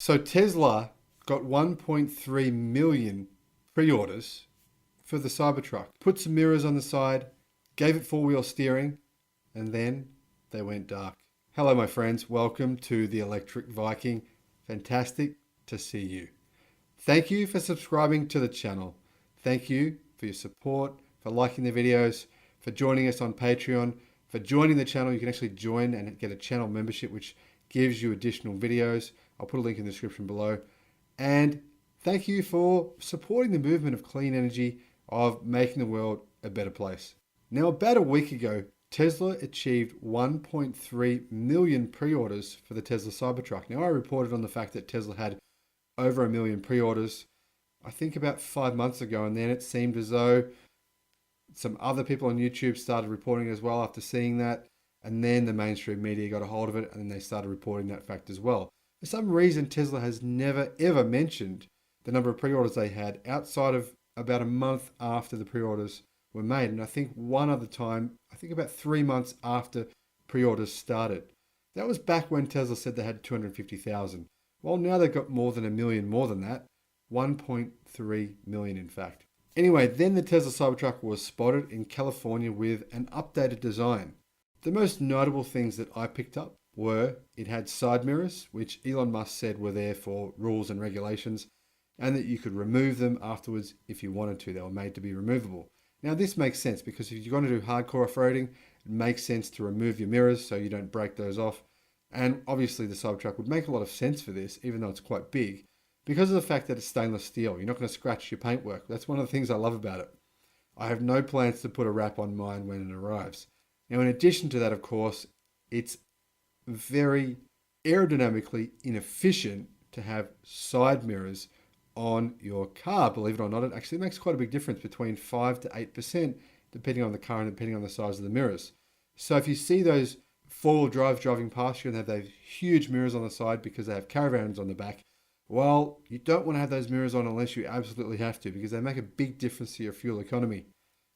So Tesla got 1.3 million pre-orders for the Cybertruck. Put some mirrors on the side, gave it four-wheel steering, and then they went dark. Hello, my friends. Welcome to the Electric Viking. Fantastic to see you. Thank you for subscribing to the channel. Thank you for your support, for liking the videos, for joining us on Patreon, for joining the channel. You can actually join and get a channel membership, which gives you additional videos. I'll put a link in the description below. And thank you for supporting the movement of clean energy, of making the world a better place. Now, about a week ago, Tesla achieved 1.3 million pre-orders for the Tesla Cybertruck. Now, I reported on the fact that Tesla had over a million pre-orders, I think about 5 months ago, and then it seemed as though some other people on YouTube started reporting as well after seeing that, and then the mainstream media got a hold of it, and then they started reporting that fact as well. For some reason, Tesla has never ever mentioned the number of pre-orders they had outside of about a month after the pre-orders were made, and I think one other time, I think about 3 months after pre-orders started. That was back when Tesla said they had 250,000. Well, now they've got more than a million more than that, 1.3 million in fact. Anyway, then the Tesla Cybertruck was spotted in California with an updated design. The most notable things that I picked up were it had side mirrors, which Elon Musk said were there for rules and regulations, and that you could remove them afterwards if you wanted to. They were made to be removable. Now, this makes sense because if you're going to do hardcore off-roading, it makes sense to remove your mirrors so you don't break those off. And obviously the Cybertruck would make a lot of sense for this, even though it's quite big, because of the fact that it's stainless steel. You're not going to scratch your paintwork. That's one of the things I love about it. I have no plans to put a wrap on mine when it arrives. Now, in addition to that, of course, it's very aerodynamically inefficient to have side mirrors on your car. Believe it or not, it actually makes quite a big difference, between 5 to 8%, depending on the car and depending on the size of the mirrors. So if you see those four-wheel drives driving past you and they have those huge mirrors on the side because they have caravans on the back, well, you don't want to have those mirrors on unless you absolutely have to, because they make a big difference to your fuel economy.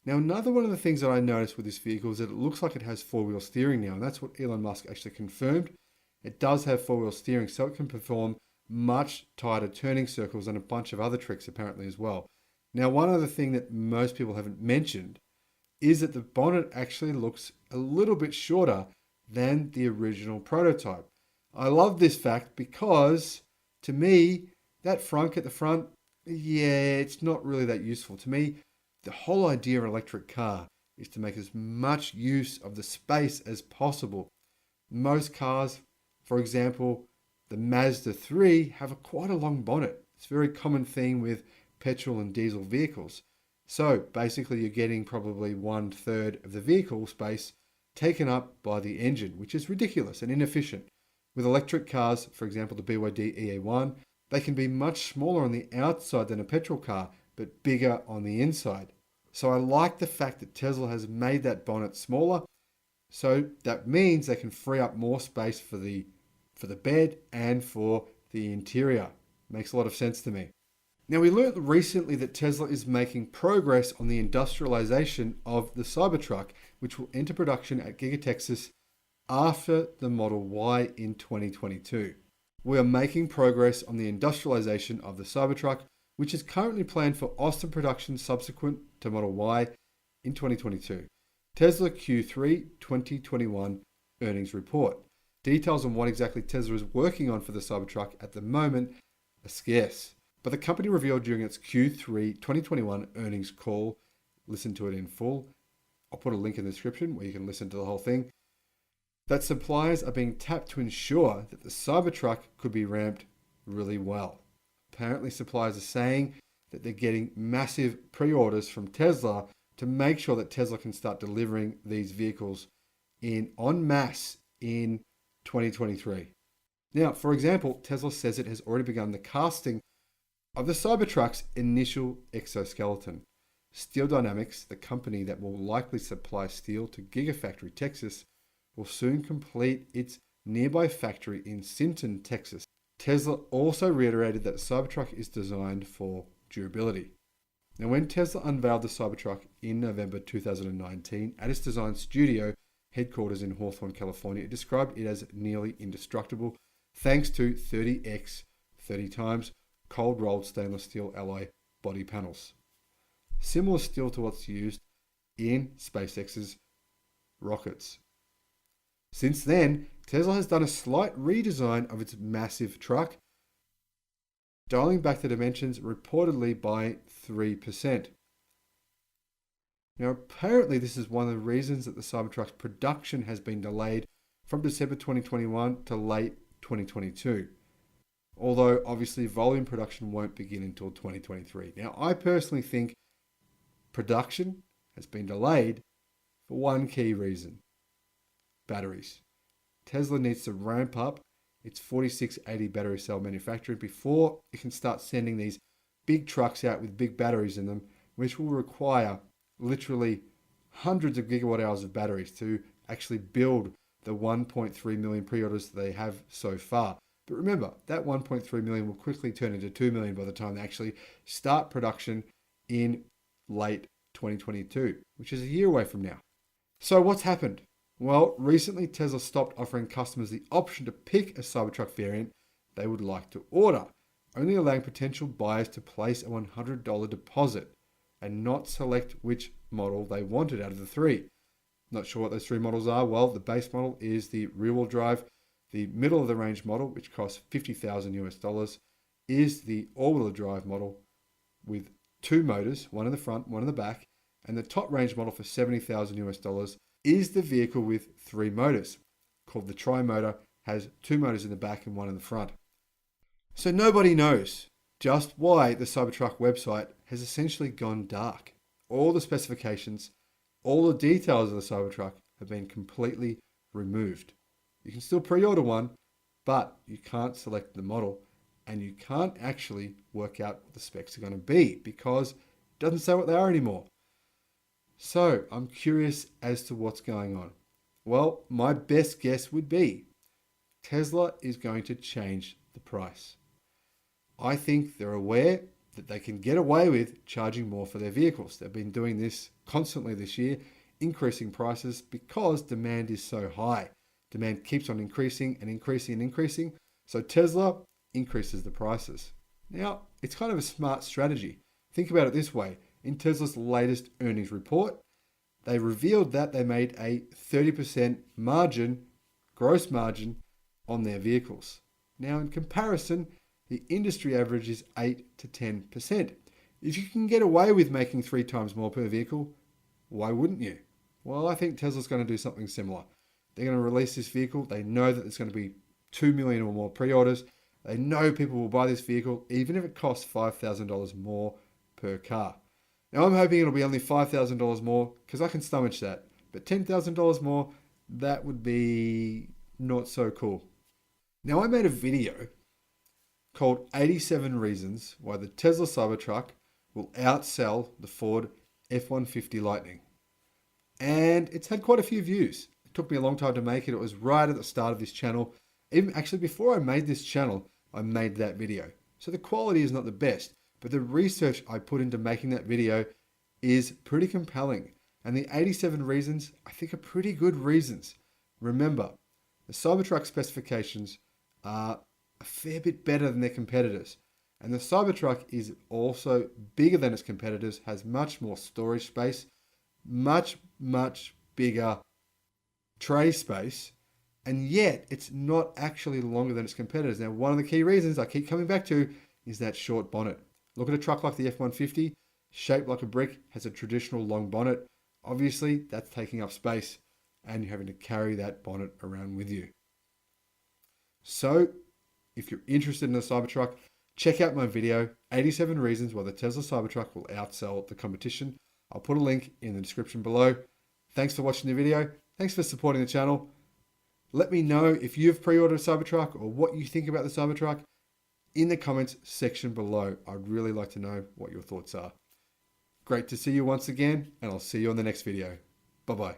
Now, another one of the things that I noticed with this vehicle is that it looks like it has four-wheel steering now, and that's what Elon Musk actually confirmed. It does have four-wheel steering, so it can perform much tighter turning circles and a bunch of other tricks apparently as well. Now, one other thing that most people haven't mentioned is that the bonnet actually looks a little bit shorter than the original prototype. I love this fact because, to me, that frunk at the front, yeah, it's not really that useful. To me, the whole idea of an electric car is to make as much use of the space as possible. Most cars, for example, the Mazda 3, have quite a long bonnet. It's a very common thing with petrol and diesel vehicles. So basically you're getting probably 1/3 of the vehicle space taken up by the engine, which is ridiculous and inefficient. With electric cars, for example, the BYD EA1, they can be much smaller on the outside than a petrol car, but bigger on the inside. So I like the fact that Tesla has made that bonnet smaller. So that means they can free up more space for the bed and for the interior. Makes a lot of sense to me. Now, we learned recently that Tesla is making progress on the industrialization of the Cybertruck, which will enter production at Giga Texas after the Model Y in 2022. We are making progress on the industrialization of the Cybertruck, which is currently planned for Austin production subsequent to Model Y in 2022. Tesla Q3 2021 earnings report. Details on what exactly Tesla is working on for the Cybertruck at the moment are scarce, but the company revealed during its Q3 2021 earnings call, listen to it in full, I'll put a link in the description where you can listen to the whole thing, that suppliers are being tapped to ensure that the Cybertruck could be ramped really well. Apparently suppliers are saying that they're getting massive pre-orders from Tesla to make sure that Tesla can start delivering these vehicles en masse in 2023. Now, for example, Tesla says it has already begun the casting of the Cybertruck's initial exoskeleton. Steel Dynamics, the company that will likely supply steel to Gigafactory Texas, will soon complete its nearby factory in Sinton, Texas. Tesla also reiterated that the Cybertruck is designed for durability. Now, when Tesla unveiled the Cybertruck in November 2019 at its design studio headquarters in Hawthorne, California, it described it as nearly indestructible thanks to 30x 30 times cold rolled stainless steel alloy body panels. Similar steel to what's used in SpaceX's rockets. Since then, Tesla has done a slight redesign of its massive truck, dialing back the dimensions reportedly by 3%. Now, apparently this is one of the reasons that the Cybertruck's production has been delayed from December 2021 to late 2022. Although, obviously, volume production won't begin until 2023. Now, I personally think production has been delayed for one key reason: batteries. Tesla needs to ramp up its 4680 battery cell manufacturing before it can start sending these big trucks out with big batteries in them, which will require literally hundreds of gigawatt hours of batteries to actually build the 1.3 million pre-orders they have so far. But remember, that 1.3 million will quickly turn into 2 million by the time they actually start production in late 2022, which is a year away from now. So what's happened? Well, recently Tesla stopped offering customers the option to pick a Cybertruck variant they would like to order, only allowing potential buyers to place a $100 deposit and not select which model they wanted out of the three. Not sure what those three models are. Well, the base model is the rear-wheel drive. The middle of the range model, which costs $50,000 is the all-wheel drive model with two motors, one in the front, one in the back. And the top range model for $70,000 is the vehicle with three motors, called the Tri-Motor, has two motors in the back and one in the front. So nobody knows just why the Cybertruck website has essentially gone dark. All the specifications, all the details of the Cybertruck have been completely removed. You can still pre-order one, but you can't select the model and you can't actually work out what the specs are going to be because it doesn't say what they are anymore. So I'm curious as to what's going on. Well, my best guess would be Tesla is going to change the price. I think they're aware that they can get away with charging more for their vehicles. They've been doing this constantly this year, increasing prices because demand is so high. Demand keeps on increasing and increasing and increasing. So Tesla increases the prices. Now, it's kind of a smart strategy. Think about it this way. In Tesla's latest earnings report, they revealed that they made a 30% margin, gross margin, on their vehicles. Now, in comparison, the industry average is 8 to 10%. If you can get away with making 3 times more per vehicle, why wouldn't you? Well, I think Tesla's going to do something similar. They're going to release this vehicle. They know that there's going to be 2 million or more pre-orders. They know people will buy this vehicle, even if it costs $5,000 more per car. Now, I'm hoping it'll be only $5,000 more because I can stomach that. But $10,000 more, that would be not so cool. Now, I made a video called 87 Reasons Why the Tesla Cybertruck will outsell the Ford F-150 Lightning. And it's had quite a few views. It took me a long time to make it. It was right at the start of this channel. Even actually before I made this channel, I made that video. So the quality is not the best, but the research I put into making that video is pretty compelling. And the 87 reasons, I think, are pretty good reasons. Remember, the Cybertruck specifications are a fair bit better than their competitors. And the Cybertruck is also bigger than its competitors, has much more storage space, much bigger tray space, and yet it's not actually longer than its competitors. Now, one of the key reasons I keep coming back to is that short bonnet. Look at a truck like the F-150, shaped like a brick, has a traditional long bonnet. Obviously, that's taking up space, and you're having to carry that bonnet around with you. So, if you're interested in the Cybertruck, check out my video, 87 Reasons Why the Tesla Cybertruck will outsell the competition. I'll put a link in the description below. Thanks for watching the video. Thanks for supporting the channel. Let me know if you've pre-ordered a Cybertruck or what you think about the Cybertruck in the comments section below. I'd really like to know what your thoughts are. Great to see you once again, and I'll see you on the next video. Bye-bye.